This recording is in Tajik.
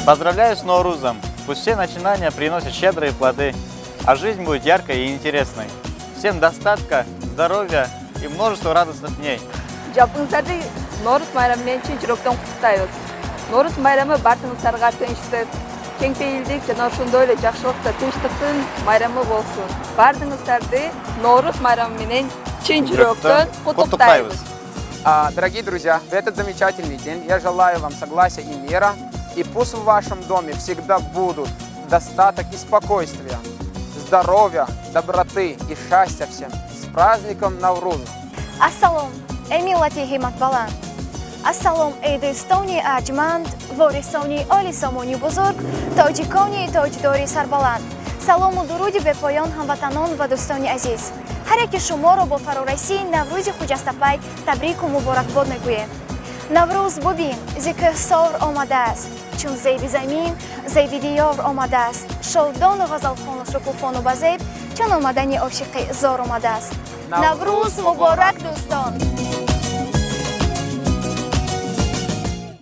Поздравляю с Ноурузом! Пусть все начинания приносят щедрые плоды, а жизнь будет яркой и интересной. Всем достатка, здоровья и множество радостных дней. Жапыңыздарды Наурыз байрамымен чын жүректен құттықтаймыз. Наурыз байрамы бартыңыздарға тыныштық, кеңпейілдік жана ошондой эле жакшылыкта тынчтыктын байрамы болсун. Бардыңыздарды Наурыз байрамымен чын жүректен құттықтаймыз. Дорогие друзья, в этот замечательный день я желаю вам согласия и мира, и пусть в вашем доме всегда будут достаток и спокойствия, здоровья, доброты и счастья всем. С праздником Навруза! Ассалом, эмилати химат балан. Ассалом, эйдистони аджманд, ворисони олисомони бузург, тоҷикони тоҷдори сарбаланд. Салому дуруди бепоён ҳамватанон ва дӯстони азиз. ҳар яке шуморо бо фарорасии Наврӯзи хуҷастапай табрику муборакбод мегӯем. Наврӯз бубин, зикр сор омадааст, чун зейди замин, зейди диёр омадааст. Шодону ғазалхону шукуфону ба зеб, чун омадани ошиқи зор омадааст. Наврӯз муборак дӯстон!